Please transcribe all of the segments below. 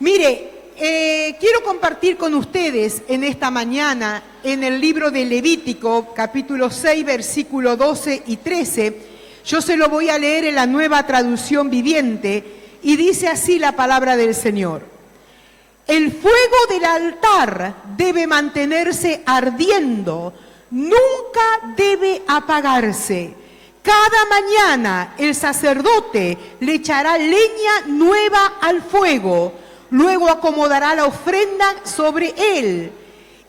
Mire, quiero compartir con ustedes en esta mañana, en el libro de Levítico, capítulo 6, versículo 12 y 13. Yo se lo voy a leer en la Nueva Traducción Viviente, y dice así la palabra del Señor. El fuego del altar debe mantenerse ardiendo, nunca debe apagarse. Cada mañana el sacerdote le echará leña nueva al fuego, luego acomodará la ofrenda sobre él.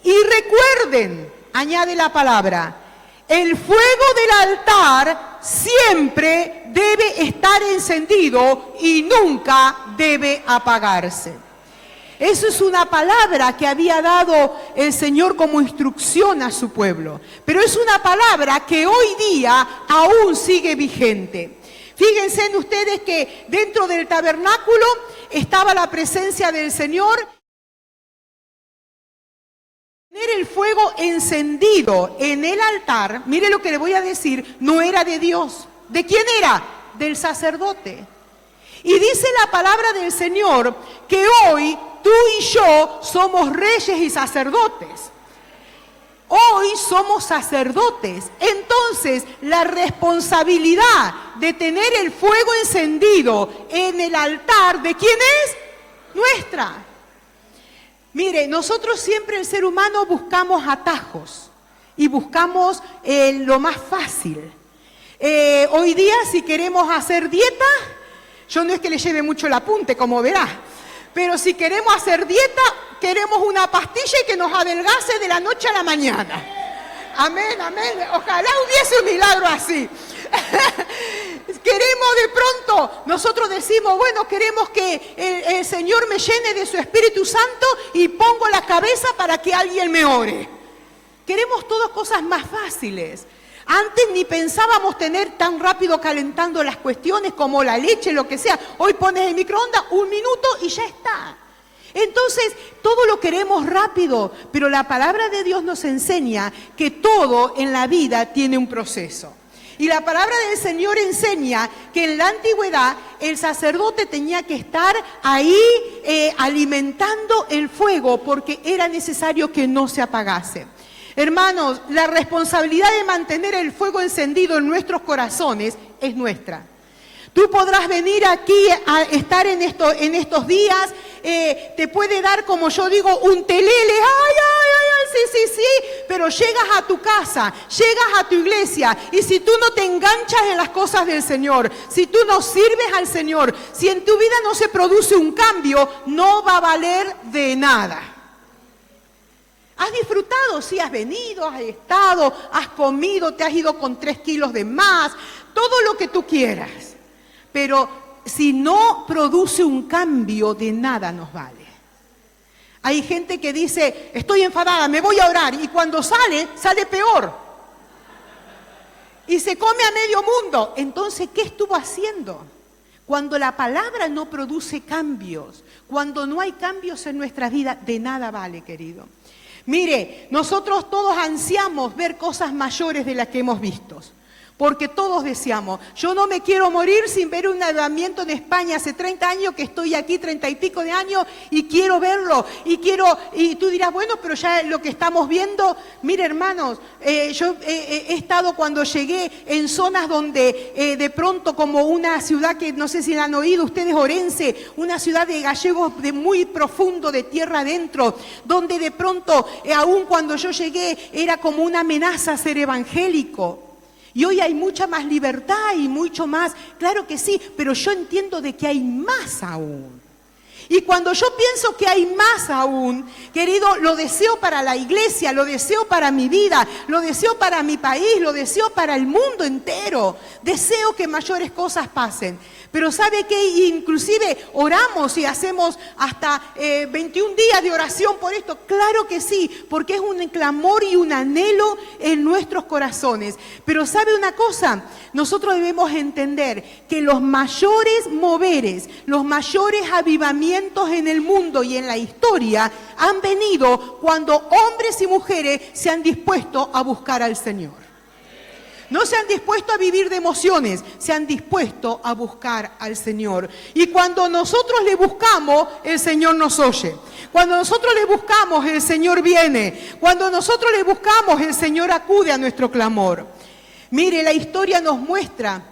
Y recuerden, añade la palabra, el fuego del altar siempre debe estar encendido y nunca debe apagarse. Eso es una palabra que había dado el Señor como instrucción a su pueblo. Pero es una palabra que hoy día aún sigue vigente. Fíjense en ustedes que dentro del tabernáculo estaba la presencia del Señor. Tener el fuego encendido en el altar, mire lo que le voy a decir, no era de Dios. ¿De quién era? Del sacerdote. Y dice la palabra del Señor que hoy tú y yo somos reyes y sacerdotes. Hoy somos sacerdotes. Entonces, la responsabilidad de tener el fuego encendido en el altar, ¿de quién es? Nuestra. Mire, nosotros siempre, el ser humano, buscamos atajos y buscamos lo más fácil. Hoy día, si queremos hacer dieta, yo no es que le lleve mucho el apunte, como verá, pero si queremos hacer dieta, queremos una pastilla y que nos adelgace de la noche a la mañana. Amén, amén. Ojalá hubiese un milagro así. Queremos de pronto, nosotros decimos, bueno, queremos que el Señor me llene de su Espíritu Santo y pongo la cabeza para que alguien me ore. Queremos todas cosas más fáciles. Antes ni pensábamos tener tan rápido calentando las cuestiones como la leche, lo que sea. Hoy pones el microondas 1 minuto y ya está. Entonces, todo lo queremos rápido, pero la palabra de Dios nos enseña que todo en la vida tiene un proceso. Y la palabra del Señor enseña que en la antigüedad el sacerdote tenía que estar ahí alimentando el fuego porque era necesario que no se apagase. Hermanos, la responsabilidad de mantener el fuego encendido en nuestros corazones es nuestra. Tú podrás venir aquí a estar en estos días, te puede dar, como yo digo, un telele, sí, pero llegas a tu casa, llegas a tu iglesia, y si tú no te enganchas en las cosas del Señor, si tú no sirves al Señor, si en tu vida no se produce un cambio, no va a valer de nada. Has disfrutado, sí, has venido, has estado, has comido, te has ido con 3 kilos de más, todo lo que tú quieras. Pero si no produce un cambio, de nada nos vale. Hay gente que dice, estoy enfadada, me voy a orar, y cuando sale peor. Y se come a medio mundo. Entonces, ¿qué estuvo haciendo? Cuando la palabra no produce cambios, cuando no hay cambios en nuestra vida, de nada vale, querido. Mire, nosotros todos ansiamos ver cosas mayores de las que hemos visto. Porque todos deseamos, yo no me quiero morir sin ver un avivamiento en España. Hace 30 años que estoy aquí, 30 y pico de años, y quiero verlo. Y tú dirás, bueno, pero ya lo que estamos viendo, mire hermanos, yo he estado cuando llegué en zonas donde de pronto, como una ciudad que no sé si la han oído ustedes, Orense, una ciudad de gallegos de muy profundo, de tierra adentro, donde de pronto, aún cuando yo llegué, era como una amenaza ser evangélico. Y hoy hay mucha más libertad y mucho más, claro que sí, pero yo entiendo de que hay más aún. Y cuando yo pienso que hay más aún, querido, lo deseo para la iglesia, lo deseo para mi vida, lo deseo para mi país, lo deseo para el mundo entero. Deseo que mayores cosas pasen. Pero ¿sabe qué? Inclusive oramos y hacemos hasta 21 días de oración por esto. Claro que sí, porque es un clamor y un anhelo en nuestros corazones. Pero ¿sabe una cosa? Nosotros debemos entender que los mayores moveres, los mayores avivamientos en el mundo y en la historia han venido cuando hombres y mujeres se han dispuesto a buscar al Señor. No se han dispuesto a vivir de emociones, se han dispuesto a buscar al Señor. Y cuando nosotros le buscamos, el Señor nos oye. Cuando nosotros le buscamos, el Señor viene. Cuando nosotros le buscamos, el Señor acude a nuestro clamor. Mire, la historia nos muestra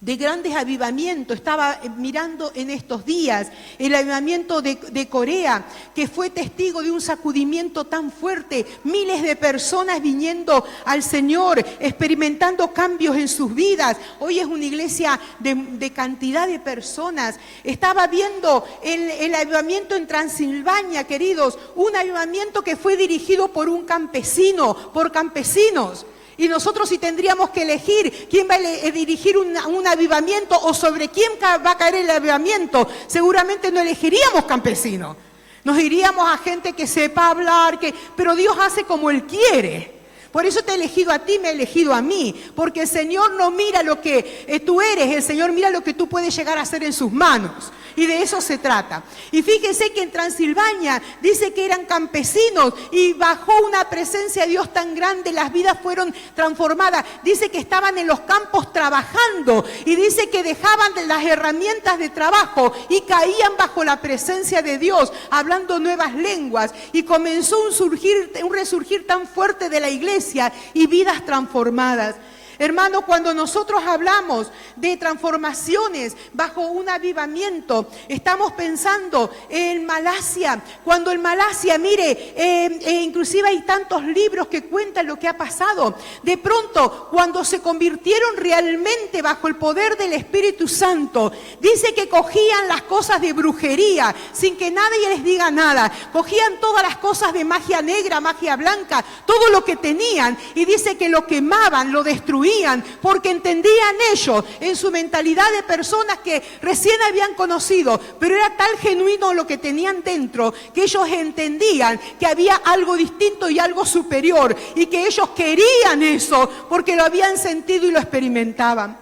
de grandes avivamientos. Estaba mirando en estos días el avivamiento de Corea, que fue testigo de un sacudimiento tan fuerte. Miles de personas viniendo al Señor, experimentando cambios en sus vidas. Hoy es una iglesia de cantidad de personas. Estaba viendo el avivamiento en Transilvania, queridos, un avivamiento que fue dirigido por un campesino, por campesinos. Y nosotros, si tendríamos que elegir quién va a dirigir un avivamiento o sobre quién va a caer el avivamiento, seguramente no elegiríamos campesinos. Nos iríamos a gente que sepa hablar, pero Dios hace como Él quiere. Por eso te he elegido a ti, me ha elegido a mí. Porque el Señor no mira lo que tú eres, el Señor mira lo que tú puedes llegar a hacer en sus manos. Y de eso se trata. Y fíjense que en Transilvania dice que eran campesinos y bajó una presencia de Dios tan grande, las vidas fueron transformadas. Dice que estaban en los campos trabajando y dice que dejaban las herramientas de trabajo y caían bajo la presencia de Dios, hablando nuevas lenguas. Y comenzó un resurgir tan fuerte de la iglesia y vidas transformadas. Hermano, cuando nosotros hablamos de transformaciones bajo un avivamiento, estamos pensando en Malasia. Cuando en Malasia, mire, inclusive hay tantos libros que cuentan lo que ha pasado. De pronto, cuando se convirtieron realmente bajo el poder del Espíritu Santo, dice que cogían las cosas de brujería sin que nadie les diga nada. Cogían todas las cosas de magia negra, magia blanca, todo lo que tenían, y dice que lo quemaban, lo destruían, porque entendían ellos en su mentalidad de personas que recién habían conocido, pero era tal genuino lo que tenían dentro que ellos entendían que había algo distinto y algo superior y que ellos querían eso porque lo habían sentido y lo experimentaban.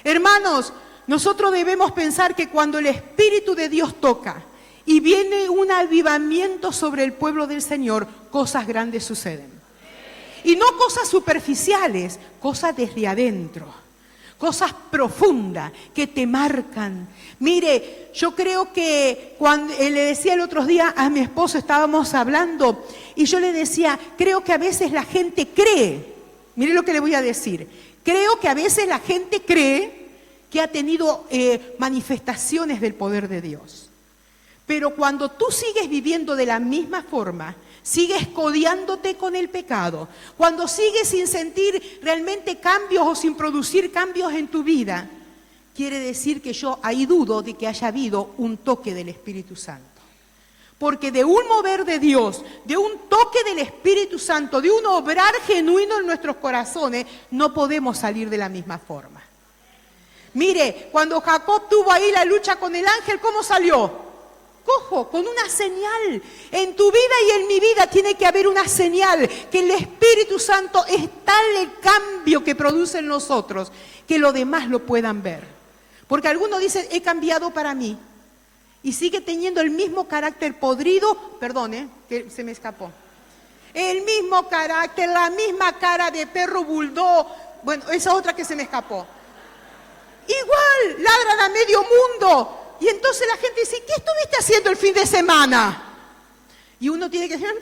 Hermanos, nosotros debemos pensar que cuando el Espíritu de Dios toca y viene un avivamiento sobre el pueblo del Señor, cosas grandes suceden. Y no cosas superficiales, cosas desde adentro, cosas profundas que te marcan. Mire, yo creo que cuando le decía el otro día a mi esposo, estábamos hablando, y yo le decía, creo que a veces la gente cree, mire lo que le voy a decir, creo que a veces la gente cree que ha tenido manifestaciones del poder de Dios. Pero cuando tú sigues viviendo de la misma forma, sigues codeándote con el pecado, cuando sigues sin sentir realmente cambios o sin producir cambios en tu vida, quiere decir que yo ahí dudo de que haya habido un toque del Espíritu Santo. Porque de un mover de Dios, de un toque del Espíritu Santo, de un obrar genuino en nuestros corazones, no podemos salir de la misma forma. Mire, cuando Jacob tuvo ahí la lucha con el ángel, ¿cómo salió? Cojo, con una señal. En tu vida y en mi vida tiene que haber una señal, que el Espíritu Santo es tal el cambio que produce en nosotros, que los demás lo puedan ver. Porque algunos dicen, he cambiado para mí, y sigue teniendo el mismo carácter podrido, perdón, que se me escapó. El mismo carácter, la misma cara de perro bulldog, bueno, esa otra que se me escapó. Igual, ladran a medio mundo. Y entonces la gente dice, ¿qué estuviste haciendo el fin de semana? Y uno tiene que decir,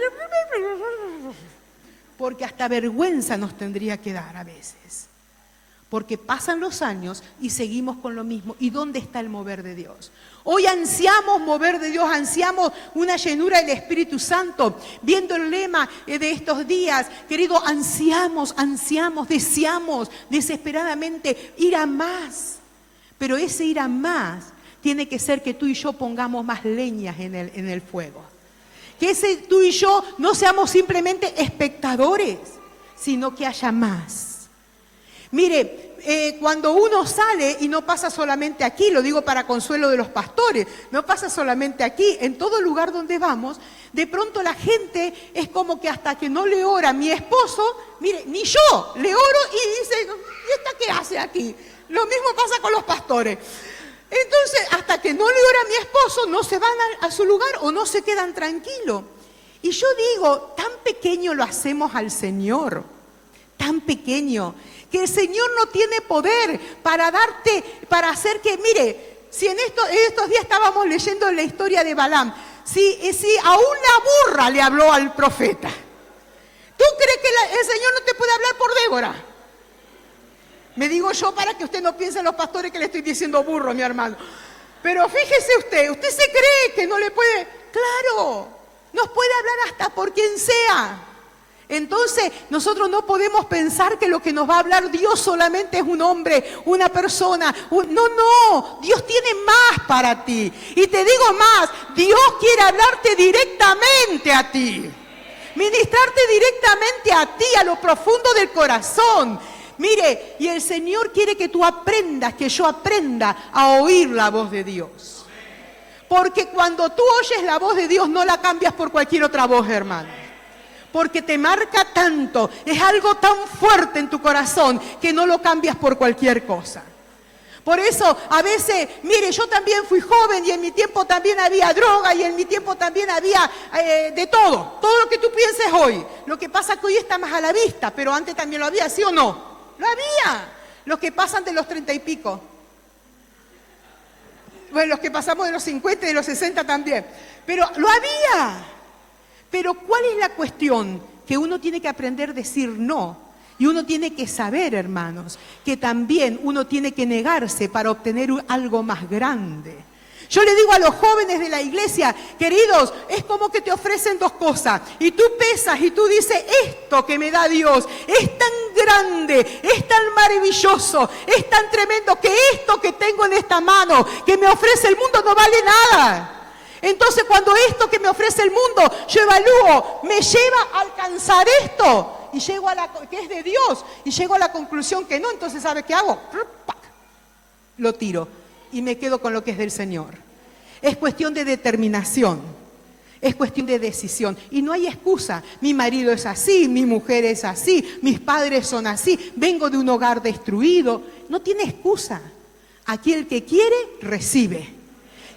porque hasta vergüenza nos tendría que dar a veces. Porque pasan los años y seguimos con lo mismo. ¿Y dónde está el mover de Dios? Hoy ansiamos mover de Dios, ansiamos una llenura del Espíritu Santo. Viendo el lema de estos días, querido, ansiamos, deseamos desesperadamente ir a más. Pero ese ir a más tiene que ser que tú y yo pongamos más leñas en el fuego. Que tú y yo no seamos simplemente espectadores, sino que haya más. Mire, cuando uno sale, y no pasa solamente aquí, lo digo para consuelo de los pastores, no pasa solamente aquí, en todo lugar donde vamos, de pronto la gente es como que hasta que no le ora a mi esposo, mire, ni yo le oro y dice, ¿y esta qué hace aquí? Lo mismo pasa con los pastores. Entonces, hasta que no le ora a mi esposo, no se van a su lugar o no se quedan tranquilos. Y yo digo, tan pequeño lo hacemos al Señor, tan pequeño, que el Señor no tiene poder para darte, para hacer que, mire, si en estos días estábamos leyendo la historia de Balaam, si a una burra le habló al profeta, ¿tú crees que el Señor no te puede hablar por Débora? Me digo yo para que usted no piense en los pastores que le estoy diciendo burro, mi hermano. Pero fíjese usted se cree que no le puede. Claro, nos puede hablar hasta por quien sea. Entonces, nosotros no podemos pensar que lo que nos va a hablar Dios solamente es un hombre, una persona. No, Dios tiene más para ti. Y te digo más, Dios quiere hablarte directamente a ti. Ministrarte directamente a ti, a lo profundo del corazón. Mire, y el Señor quiere que tú aprendas, que yo aprenda a oír la voz de Dios. Porque cuando tú oyes la voz de Dios, no la cambias por cualquier otra voz, hermano. Porque te marca tanto, es algo tan fuerte en tu corazón que no lo cambias por cualquier cosa. Por eso, a veces, mire, yo también fui joven y en mi tiempo también había droga y en mi tiempo también había de todo lo que tú pienses hoy. Lo que pasa es que hoy está más a la vista, pero antes también lo había, ¿sí o no? Lo había. Los que pasan de los 30 y pico. Bueno, los que pasamos de los 50 y de los 60 también. Pero lo había. Pero ¿cuál es la cuestión? Que uno tiene que aprender a decir no. Y uno tiene que saber, hermanos, que también uno tiene que negarse para obtener algo más grande. Yo le digo a los jóvenes de la iglesia, queridos, es como que te ofrecen dos cosas. Y tú pesas y tú dices, esto que me da Dios es tan grande, es tan maravilloso, es tan tremendo, que esto que tengo en esta mano, que me ofrece el mundo, no vale nada. Entonces, cuando esto que me ofrece el mundo, yo evalúo, me lleva a alcanzar esto, y llego a que es de Dios, y llego a la conclusión que no, entonces, ¿sabe qué hago? Lo tiro. Y me quedo con lo que es del Señor. Es cuestión de determinación, es cuestión de decisión. Y no hay excusa. Mi marido es así, mi mujer es así, mis padres son así, vengo de un hogar destruido. No tiene excusa. Aquí el que quiere, recibe.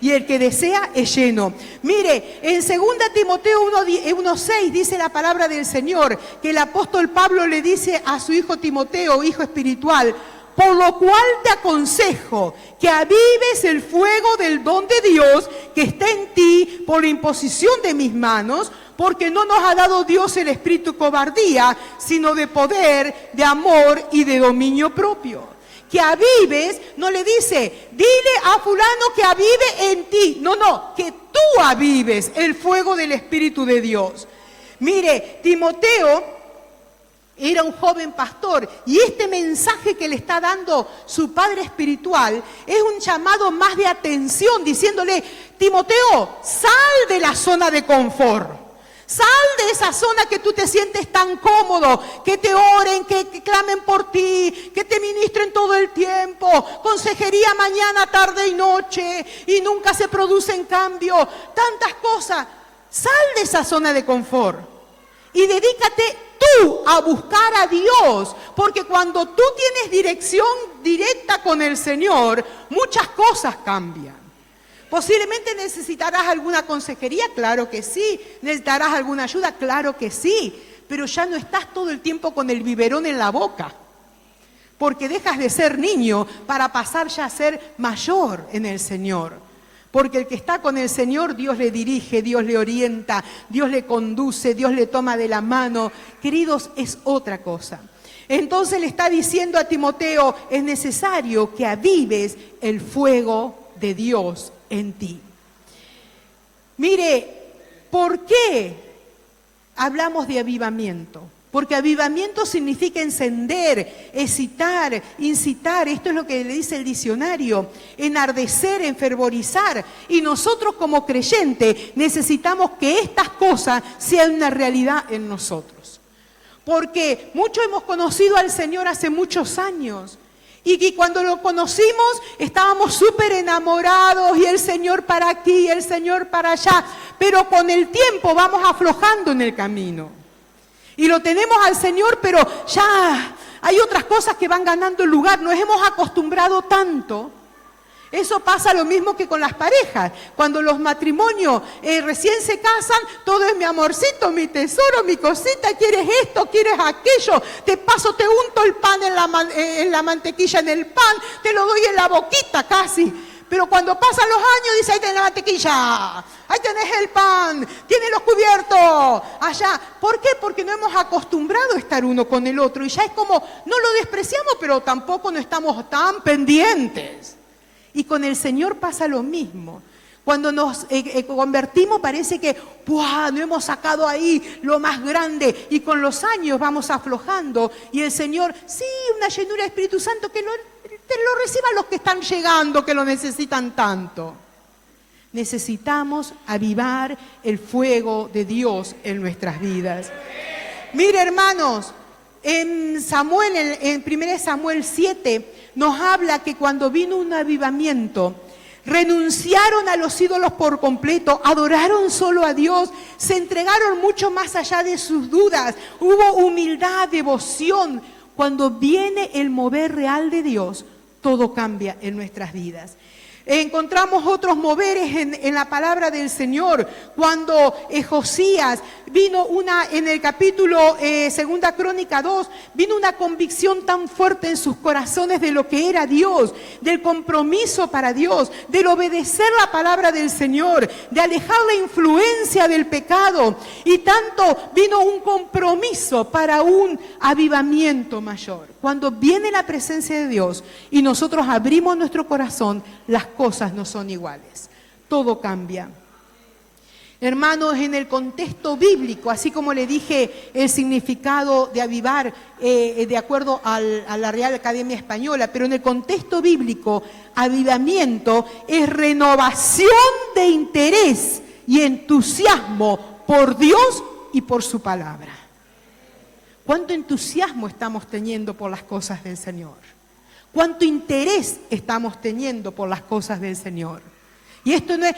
Y el que desea, es lleno. Mire, en 2 Timoteo 1:6 dice la palabra del Señor, que el apóstol Pablo le dice a su hijo Timoteo, hijo espiritual, por lo cual te aconsejo que avives el fuego del don de Dios que está en ti por la imposición de mis manos, porque no nos ha dado Dios el espíritu de cobardía, sino de poder, de amor y de dominio propio. Que avives, no le dice, dile a fulano que avive en ti. No, que tú avives el fuego del Espíritu de Dios. Mire, Timoteo era un joven pastor y este mensaje que le está dando su padre espiritual es un llamado más de atención, diciéndole, Timoteo, sal de la zona de confort. Sal de esa zona que tú te sientes tan cómodo, que te oren, que clamen por ti, que te ministren todo el tiempo, consejería mañana, tarde y noche, y nunca se producen cambios, tantas cosas. Sal de esa zona de confort y dedícate tú a buscar a Dios, porque cuando tú tienes dirección directa con el Señor, muchas cosas cambian. Posiblemente necesitarás alguna consejería, claro que sí. Necesitarás alguna ayuda, claro que sí. Pero ya no estás todo el tiempo con el biberón en la boca. Porque dejas de ser niño para pasar ya a ser mayor en el Señor. Porque el que está con el Señor, Dios le dirige, Dios le orienta, Dios le conduce, Dios le toma de la mano. Queridos, es otra cosa. Entonces le está diciendo a Timoteo, es necesario que avives el fuego de Dios en ti. Mire, ¿por qué hablamos de avivamiento? Porque avivamiento significa encender, excitar, incitar. Esto es lo que le dice el diccionario. Enardecer, enfervorizar. Y nosotros como creyentes necesitamos que estas cosas sean una realidad en nosotros. Porque muchos hemos conocido al Señor hace muchos años. Y cuando lo conocimos estábamos súper enamorados y el Señor para aquí, el Señor para allá. Pero con el tiempo vamos aflojando en el camino. Y lo tenemos al Señor, pero ya hay otras cosas que van ganando lugar. Nos hemos acostumbrado tanto. Eso pasa lo mismo que con las parejas. Cuando los matrimonios recién se casan, todo es mi amorcito, mi tesoro, mi cosita, quieres esto, quieres aquello, te paso, te unto el pan en la mantequilla en el pan, te lo doy en la boquita casi. Pero cuando pasan los años, dice, ahí tenés la mantequilla, ahí tenés el pan, tienes los cubiertos, allá. ¿Por qué? Porque no hemos acostumbrado a estar uno con el otro. Y ya es como, no lo despreciamos, pero tampoco no estamos tan pendientes. Y con el Señor pasa lo mismo. Cuando nos convertimos parece que ¡buah!, no hemos sacado ahí lo más grande. Y con los años vamos aflojando. Y el Señor, sí, una llenura de Espíritu Santo que lo reciban los que están llegando, que lo necesitan tanto. Necesitamos avivar el fuego de Dios en nuestras vidas. Mire, hermanos, en 1 Samuel 7 nos habla que cuando vino un avivamiento, renunciaron a los ídolos por completo, adoraron solo a Dios, se entregaron mucho más allá de sus dudas, hubo humildad, devoción. Cuando viene el mover real de Dios, todo cambia en nuestras vidas. Encontramos otros moveres en la palabra del Señor. Cuando Josías vino en el capítulo 2 Crónica 2, vino una convicción tan fuerte en sus corazones de lo que era Dios, del compromiso para Dios, del obedecer la palabra del Señor, de alejar la influencia del pecado. Y tanto vino un compromiso para un avivamiento mayor. Cuando viene la presencia de Dios y nosotros abrimos nuestro corazón, las cosas no son iguales. Todo cambia. Hermanos, en el contexto bíblico, así como le dije el significado de avivar de acuerdo a la Real Academia Española, pero en el contexto bíblico, avivamiento es renovación de interés y entusiasmo por Dios y por su palabra. ¿Cuánto entusiasmo estamos teniendo por las cosas del Señor? ¿Cuánto interés estamos teniendo por las cosas del Señor? Y esto no es,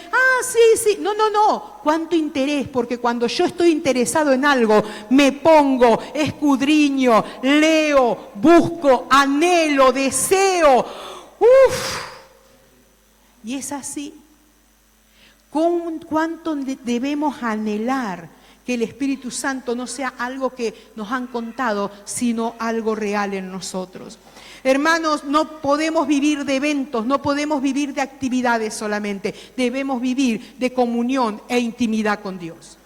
sí, no. ¿Cuánto interés? Porque cuando yo estoy interesado en algo, me pongo, escudriño, leo, busco, anhelo, deseo. Y es así. ¿Cuánto debemos anhelar que el Espíritu Santo no sea algo que nos han contado, sino algo real en nosotros? Hermanos, no podemos vivir de eventos, no podemos vivir de actividades solamente. Debemos vivir de comunión e intimidad con Dios.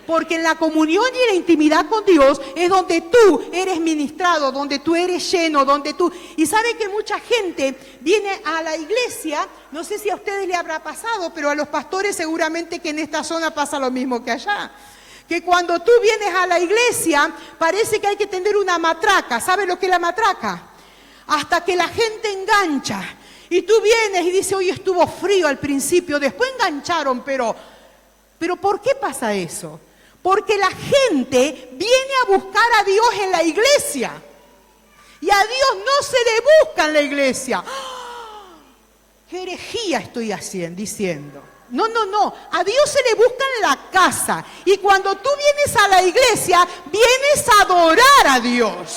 Porque en la comunión y en la intimidad con Dios es donde tú eres ministrado, donde tú eres lleno, Y sabe que mucha gente viene a la iglesia, no sé si a ustedes les habrá pasado, pero a los pastores seguramente que en esta zona pasa lo mismo que allá. Que cuando tú vienes a la iglesia, parece que hay que tener una matraca. ¿Sabe lo que es la matraca? Hasta que la gente engancha. Y tú vienes y dices, hoy estuvo frío al principio, después engancharon, pero ¿por qué pasa eso? Porque la gente viene a buscar a Dios en la iglesia. Y a Dios no se le busca en la iglesia. ¿Qué herejía estoy diciendo? No. A Dios se le busca en la casa. Y cuando tú vienes a la iglesia, vienes a adorar a Dios.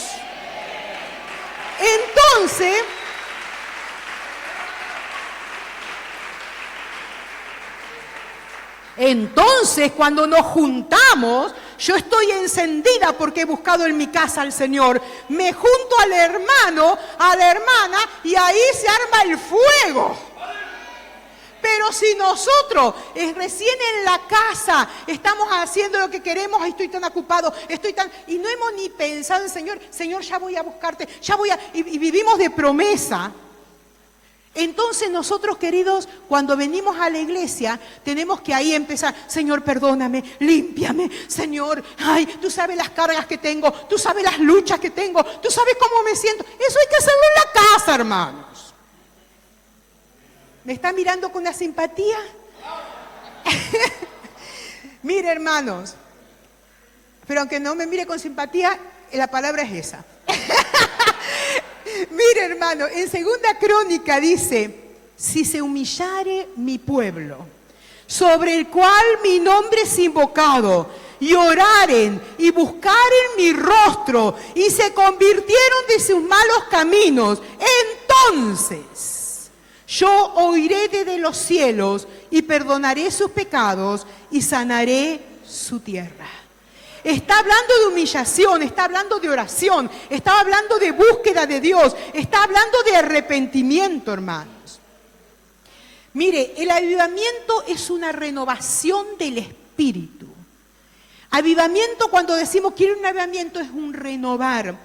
Entonces, cuando nos juntamos, yo estoy encendida porque he buscado en mi casa al Señor. Me junto al hermano, a la hermana, y ahí se arma el fuego. Pero si nosotros recién en la casa estamos haciendo lo que queremos, estoy tan ocupado, y no hemos ni pensado en Señor, ya voy a buscarte, y vivimos de promesa. Entonces nosotros, queridos, cuando venimos a la iglesia, tenemos que ahí empezar, Señor, perdóname, límpiame, Señor, tú sabes las cargas que tengo, tú sabes las luchas que tengo, tú sabes cómo me siento. Eso hay que hacerlo en la casa, hermanos. ¿Me está mirando con una simpatía? Mire, hermanos, pero aunque no me mire con simpatía, la palabra es esa. Mire, hermano, en 2 Crónica dice, si se humillare mi pueblo, sobre el cual mi nombre es invocado, y oraren y buscaren mi rostro, y se convirtieron de sus malos caminos, entonces Yo oiré desde los cielos y perdonaré sus pecados y sanaré su tierra. Está hablando de humillación, está hablando de oración, está hablando de búsqueda de Dios, está hablando de arrepentimiento, hermanos. Mire, el avivamiento es una renovación del espíritu. Avivamiento, cuando decimos quiero un avivamiento, es un renovar.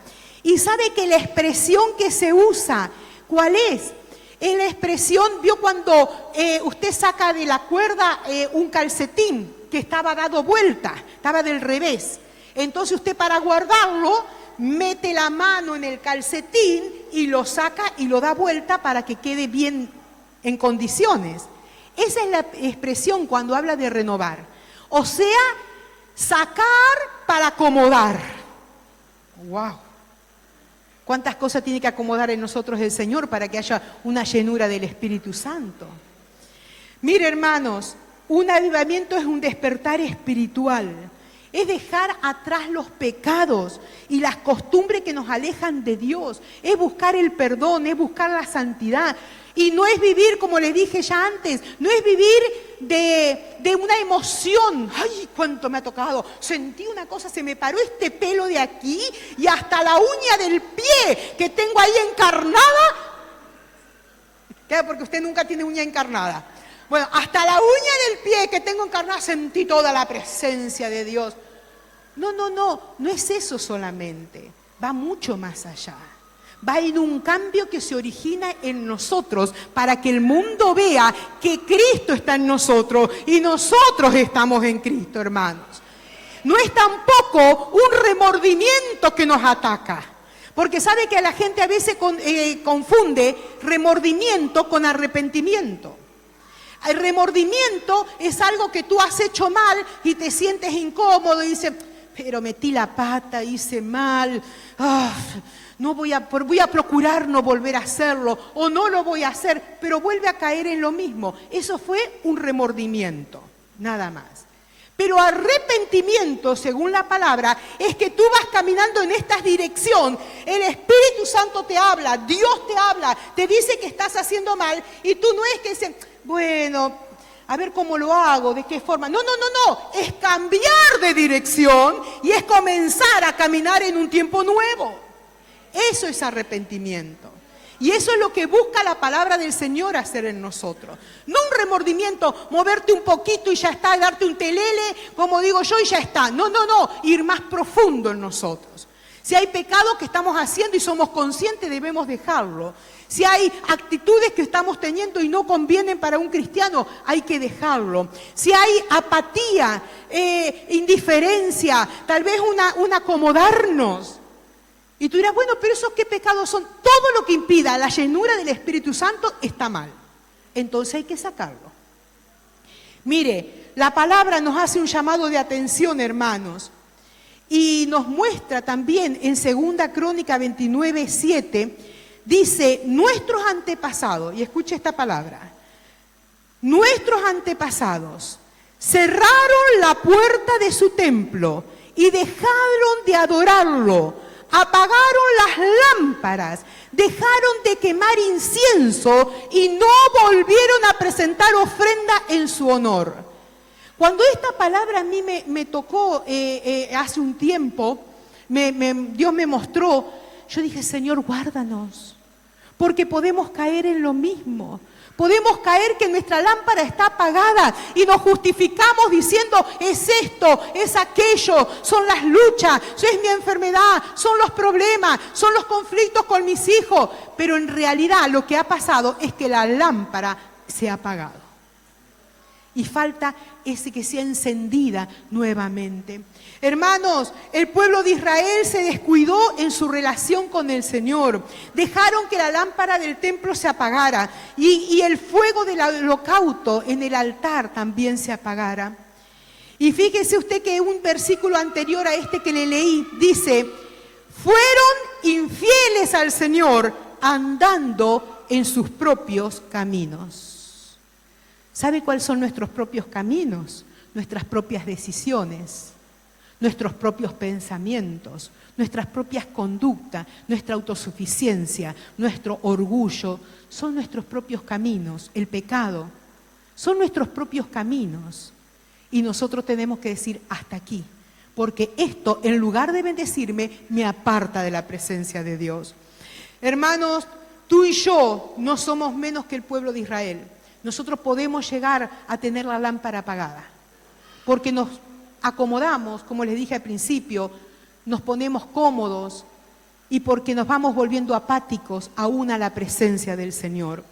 Y sabe que la expresión que se usa, ¿cuál es? Es la expresión, vio cuando usted saca de la cuerda un calcetín que estaba dado vuelta, estaba del revés. Entonces usted, para guardarlo, mete la mano en el calcetín y lo saca y lo da vuelta para que quede bien en condiciones. Esa es la expresión cuando habla de renovar. O sea, sacar para acomodar. ¡Wow! ¿Cuántas cosas tiene que acomodar en nosotros el Señor para que haya una llenura del Espíritu Santo? Mire, hermanos, un avivamiento es un despertar espiritual. Es dejar atrás los pecados y las costumbres que nos alejan de Dios. Es buscar el perdón, es buscar la santidad. Y no es vivir, como le dije ya antes, no es vivir de una emoción. ¡Ay, cuánto me ha tocado! Sentí una cosa, se me paró este pelo de aquí y hasta la uña del pie que tengo ahí encarnada. ¿Qué? Porque usted nunca tiene uña encarnada. Bueno, hasta la uña del pie que tengo encarnada sentí toda la presencia de Dios. No es eso solamente. Va mucho más allá. Va en un cambio que se origina en nosotros para que el mundo vea que Cristo está en nosotros y nosotros estamos en Cristo, hermanos. No es tampoco un remordimiento que nos ataca, porque sabe que la gente a veces confunde remordimiento con arrepentimiento. El remordimiento es algo que tú has hecho mal y te sientes incómodo y dices, pero metí la pata, hice mal, no voy a procurar no volver a hacerlo o no lo voy a hacer, pero vuelve a caer en lo mismo. Eso fue un remordimiento, nada más. Pero arrepentimiento, según la palabra, es que tú vas caminando en esta dirección, el Espíritu Santo te habla, Dios te habla, te dice que estás haciendo mal y tú no es que dices, bueno, a ver cómo lo hago, de qué forma. No, es cambiar de dirección y es comenzar a caminar en un tiempo nuevo. Eso es arrepentimiento. Y eso es lo que busca la palabra del Señor hacer en nosotros. No un remordimiento, moverte un poquito y ya está, darte un telele, como digo yo, y ya está. No, ir más profundo en nosotros. Si hay pecados que estamos haciendo y somos conscientes, debemos dejarlo. Si hay actitudes que estamos teniendo y no convienen para un cristiano, hay que dejarlo. Si hay apatía, indiferencia, tal vez un acomodarnos. Y tú dirás, bueno, pero ¿esos qué pecados son? Todo lo que impida la llenura del Espíritu Santo está mal. Entonces hay que sacarlo. Mire, la palabra nos hace un llamado de atención, hermanos. Y nos muestra también en 2 Crónica 29:7, dice, nuestros antepasados, y escuche esta palabra, nuestros antepasados cerraron la puerta de su templo y dejaron de adorarlo. Apagaron las lámparas, dejaron de quemar incienso y no volvieron a presentar ofrenda en su honor. Cuando esta palabra a mí me tocó hace un tiempo, Dios me mostró, yo dije, Señor, guárdanos, porque podemos caer en lo mismo. Podemos caer que nuestra lámpara está apagada y nos justificamos diciendo, es esto, es aquello, son las luchas, es mi enfermedad, son los problemas, son los conflictos con mis hijos. Pero en realidad lo que ha pasado es que la lámpara se ha apagado. Y falta ese que sea encendida nuevamente. Hermanos, el pueblo de Israel se descuidó en su relación con el Señor. Dejaron que la lámpara del templo se apagara y el fuego del holocausto en el altar también se apagara. Y fíjese usted que un versículo anterior a este que le leí dice, fueron infieles al Señor andando en sus propios caminos. ¿Sabe cuáles son nuestros propios caminos? Nuestras propias decisiones. nuestros propios pensamientos, nuestras propias conductas, nuestra autosuficiencia, nuestro orgullo, son nuestros propios caminos. El pecado son nuestros propios caminos. Y nosotros tenemos que decir hasta aquí, porque esto, en lugar de bendecirme, me aparta de la presencia de Dios. Hermanos, tú y yo no somos menos que el pueblo de Israel. Nosotros podemos llegar a tener la lámpara apagada, porque nos acomodamos, como les dije al principio, nos ponemos cómodos y porque nos vamos volviendo apáticos aún a la presencia del Señor.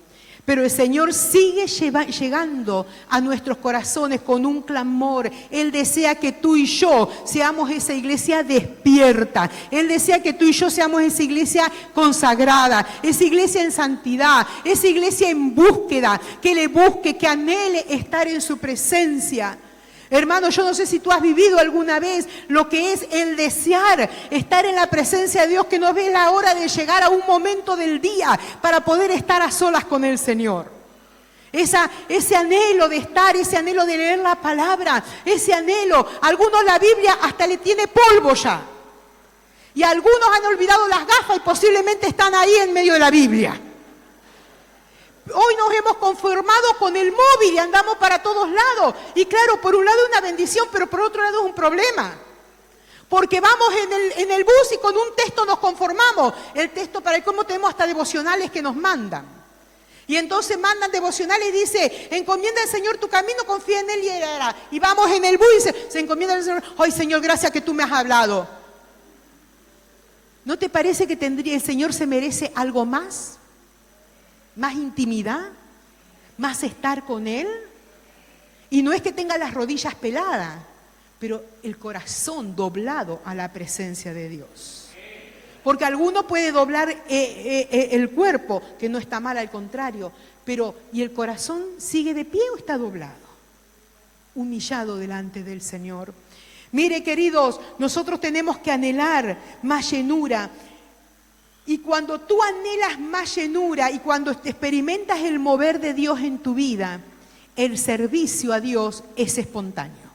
Pero el Señor sigue llegando a nuestros corazones con un clamor. Él desea que tú y yo seamos esa iglesia despierta. Él desea que tú y yo seamos esa iglesia consagrada, esa iglesia en santidad, esa iglesia en búsqueda, que le busque, que anhele estar en su presencia. Hermano, yo no sé si tú has vivido alguna vez lo que es el desear estar en la presencia de Dios, que no ves la hora de llegar a un momento del día para poder estar a solas con el Señor. Ese anhelo de estar, ese anhelo de leer la palabra, ese anhelo. Algunos la Biblia hasta le tiene polvo ya. Y algunos han olvidado las gafas y posiblemente están ahí en medio de la Biblia. Hoy nos hemos conformado con el móvil y andamos para todos lados. Y claro, por un lado es una bendición, pero por otro lado es un problema. Porque vamos en el bus y con un texto nos conformamos. El texto para el cómo tenemos hasta devocionales que nos mandan. Y entonces mandan devocionales y dice, encomienda al Señor tu camino, confía en Él y Él hará. Y vamos en el bus y se encomienda al Señor. Ay, Señor, gracias que tú me has hablado. ¿No te parece que el Señor se merece algo más? ¿Más intimidad? ¿Más estar con Él? Y no es que tenga las rodillas peladas, pero el corazón doblado a la presencia de Dios. Porque alguno puede doblar el cuerpo, que no está mal, al contrario, pero ¿y el corazón sigue de pie o está doblado? Humillado delante del Señor. Mire, queridos, nosotros tenemos que anhelar más llenura. Y cuando tú anhelas más llenura y cuando experimentas el mover de Dios en tu vida, el servicio a Dios es espontáneo.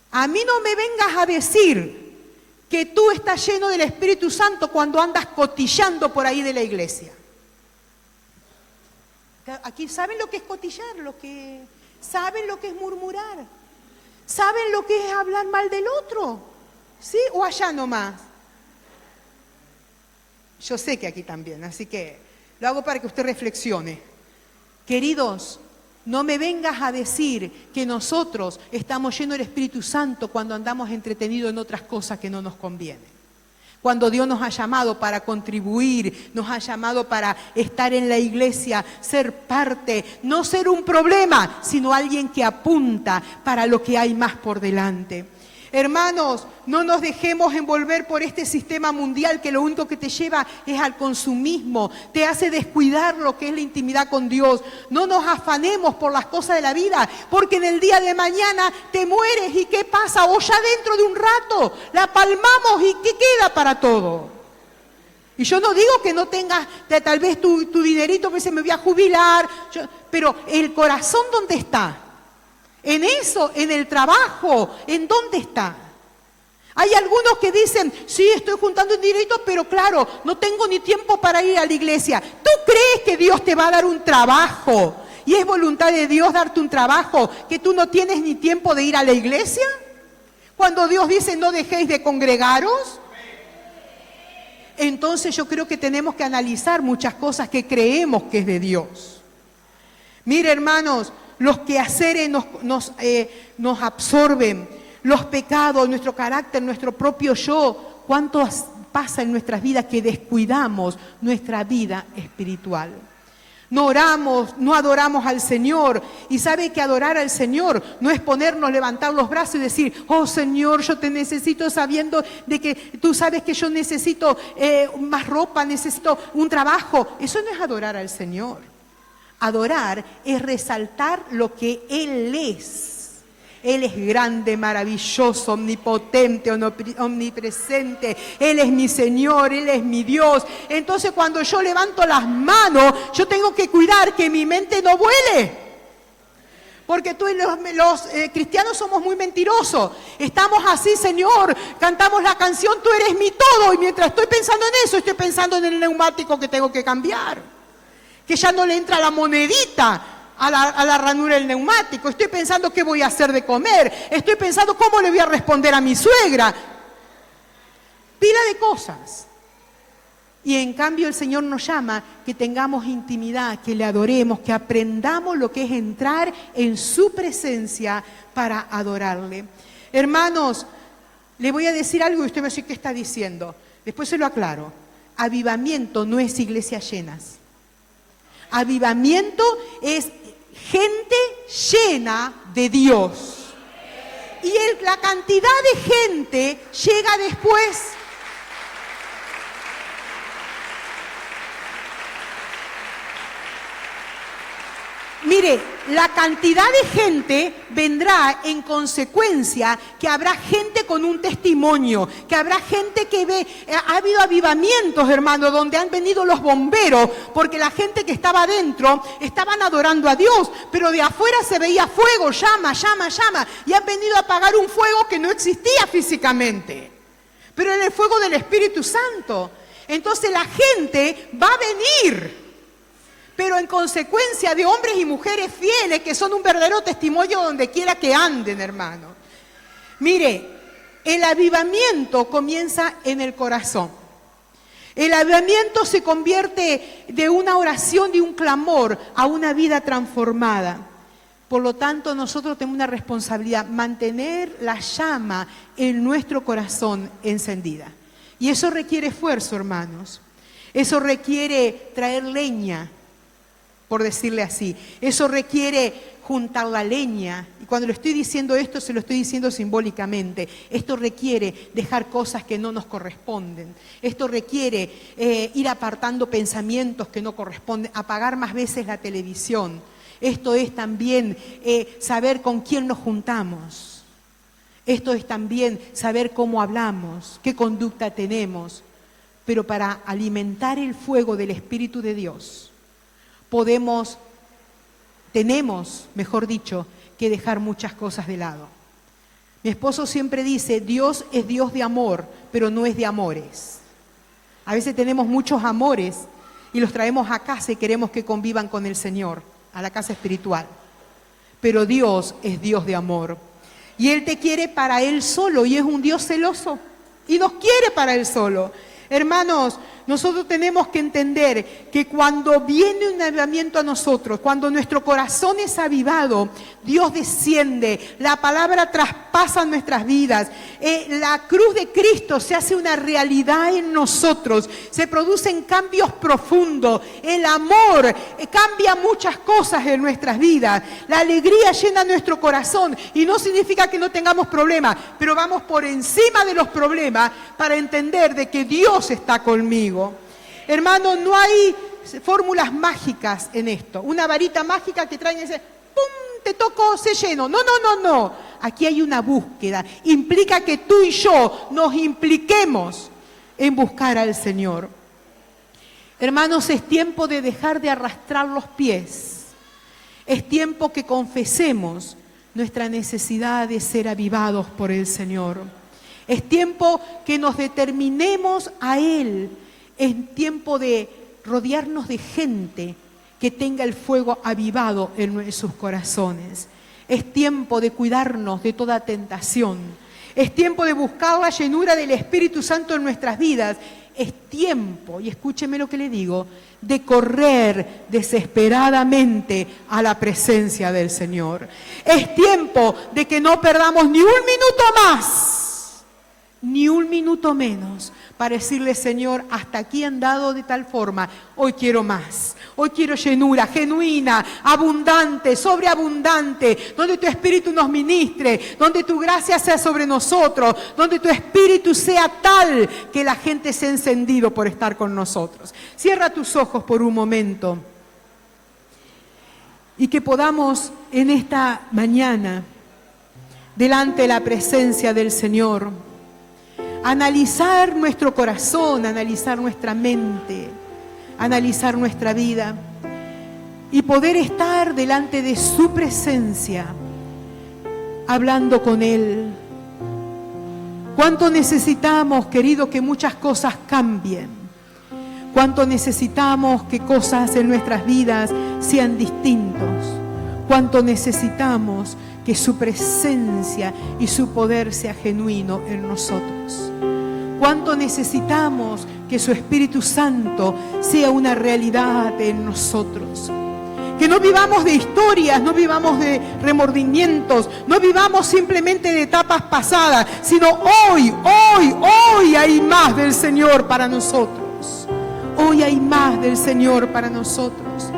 A mí no me vengas a decir que tú estás lleno del Espíritu Santo cuando andas cotillando por ahí de la iglesia. Aquí saben lo que es cotillar, saben lo que es murmurar, saben lo que es hablar mal del otro, ¿sí? O allá nomás. Yo sé que aquí también, así que lo hago para que usted reflexione. Queridos, no me vengas a decir que nosotros estamos llenos del Espíritu Santo cuando andamos entretenidos en otras cosas que no nos convienen. Cuando Dios nos ha llamado para contribuir, nos ha llamado para estar en la iglesia, ser parte, no ser un problema, sino alguien que apunta para lo que hay más por delante. Hermanos, no nos dejemos envolver por este sistema mundial que lo único que te lleva es al consumismo, te hace descuidar lo que es la intimidad con Dios. No nos afanemos por las cosas de la vida, porque en el día de mañana te mueres y ¿qué pasa? O ya dentro de un rato la palmamos y ¿qué queda para todo? Y yo no digo que no tengas tal vez tu dinerito que se me voy a jubilar, pero el corazón ¿dónde está? En eso, en el trabajo, ¿en dónde está? Hay algunos que dicen, sí, estoy juntando un dinerito, pero claro, no tengo ni tiempo para ir a la iglesia. ¿Tú crees que Dios te va a dar un trabajo? ¿Y es voluntad de Dios darte un trabajo que tú no tienes ni tiempo de ir a la iglesia? Cuando Dios dice, no dejéis de congregaros. Entonces yo creo que tenemos que analizar muchas cosas que creemos que es de Dios. Mire, hermanos, los quehaceres nos absorben, los pecados, nuestro carácter, nuestro propio yo. ¿Cuánto pasa en nuestras vidas que descuidamos nuestra vida espiritual? No oramos, no adoramos al Señor. Y sabe que adorar al Señor no es ponernos, levantar los brazos y decir, oh Señor, yo te necesito, sabiendo de que tú sabes que yo necesito más ropa, necesito un trabajo. Eso no es adorar al Señor. Adorar es resaltar lo que Él es. Él es grande, maravilloso, omnipotente, omnipresente. Él es mi Señor, Él es mi Dios. Entonces cuando yo levanto las manos, yo tengo que cuidar que mi mente no vuele. Porque tú y los cristianos somos muy mentirosos. Estamos así, Señor, cantamos la canción, tú eres mi todo. Y mientras estoy pensando en eso, estoy pensando en el neumático que tengo que cambiar. Que ya no le entra la monedita a la ranura del neumático. Estoy pensando qué voy a hacer de comer. Estoy pensando cómo le voy a responder a mi suegra. Pila de cosas. Y en cambio el Señor nos llama que tengamos intimidad, que le adoremos, que aprendamos lo que es entrar en su presencia para adorarle. Hermanos, le voy a decir algo y usted me va a decir qué está diciendo. Después se lo aclaro. Avivamiento no es iglesias llenas. Avivamiento es gente llena de Dios. Y la cantidad de gente llega después. Mire, la cantidad de gente vendrá en consecuencia que habrá gente con un testimonio, que habrá gente que ve, ha habido avivamientos, hermano, donde han venido los bomberos, porque la gente que estaba adentro estaban adorando a Dios, pero de afuera se veía fuego, llama, llama, llama, y han venido a apagar un fuego que no existía físicamente, pero era el fuego del Espíritu Santo. Entonces la gente va a venir, pero en consecuencia de hombres y mujeres fieles que son un verdadero testimonio donde quiera que anden, hermano. Mire, el avivamiento comienza en el corazón. El avivamiento se convierte de una oración, de un clamor, a una vida transformada. Por lo tanto, nosotros tenemos una responsabilidad, mantener la llama en nuestro corazón encendida. Y eso requiere esfuerzo, hermanos. Eso requiere traer leña, por decirle así. Eso requiere juntar la leña. Y cuando le estoy diciendo esto, se lo estoy diciendo simbólicamente. Esto requiere dejar cosas que no nos corresponden. Esto requiere ir apartando pensamientos que no corresponden, apagar más veces la televisión. Esto es también saber con quién nos juntamos. Esto es también saber cómo hablamos, qué conducta tenemos. Pero para alimentar el fuego del Espíritu de Dios, tenemos, mejor dicho, que dejar muchas cosas de lado. Mi esposo siempre dice, Dios es Dios de amor, pero no es de amores. A veces tenemos muchos amores y los traemos a casa y queremos que convivan con el Señor, a la casa espiritual. Pero Dios es Dios de amor. Y Él te quiere para Él solo y es un Dios celoso. Y nos quiere para Él solo. Hermanos, nosotros tenemos que entender que cuando viene un avivamiento a nosotros, cuando nuestro corazón es avivado, Dios desciende, la palabra traspasa nuestras vidas, la cruz de Cristo se hace una realidad en nosotros, se producen cambios profundos, el amor cambia muchas cosas en nuestras vidas, la alegría llena nuestro corazón y no significa que no tengamos problemas, pero vamos por encima de los problemas para entender de que Dios está conmigo. Hermano, no hay fórmulas mágicas en esto. Una varita mágica que traen y dice, ¡pum!, te toco, se lleno. No, no, no, no. Aquí hay una búsqueda. Implica que tú y yo nos impliquemos en buscar al Señor. Hermanos, es tiempo de dejar de arrastrar los pies. Es tiempo que confesemos nuestra necesidad de ser avivados por el Señor. Es tiempo que nos determinemos a Él. Es tiempo de rodearnos de gente que tenga el fuego avivado en sus corazones. Es tiempo de cuidarnos de toda tentación. Es tiempo de buscar la llenura del Espíritu Santo en nuestras vidas. Es tiempo, y escúcheme lo que le digo, de correr desesperadamente a la presencia del Señor. Es tiempo de que no perdamos ni un minuto más, ni un minuto menos, para decirle, Señor, hasta aquí han dado de tal forma, hoy quiero más, hoy quiero llenura, genuina, abundante, sobreabundante, donde tu Espíritu nos ministre, donde tu gracia sea sobre nosotros, donde tu Espíritu sea tal que la gente sea encendido por estar con nosotros. Cierra tus ojos por un momento y que podamos en esta mañana, delante de la presencia del Señor, analizar nuestro corazón, analizar nuestra mente, analizar nuestra vida y poder estar delante de su presencia, hablando con Él. ¿Cuánto necesitamos, querido, que muchas cosas cambien? ¿Cuánto necesitamos que cosas en nuestras vidas sean distintos? ¿Cuánto necesitamos que su presencia y su poder sea genuino en nosotros? ¿Cuánto necesitamos que su Espíritu Santo sea una realidad en nosotros? Que no vivamos de historias, no vivamos de remordimientos, no vivamos simplemente de etapas pasadas, sino hoy hay más del Señor para nosotros. Hoy hay más del Señor para nosotros.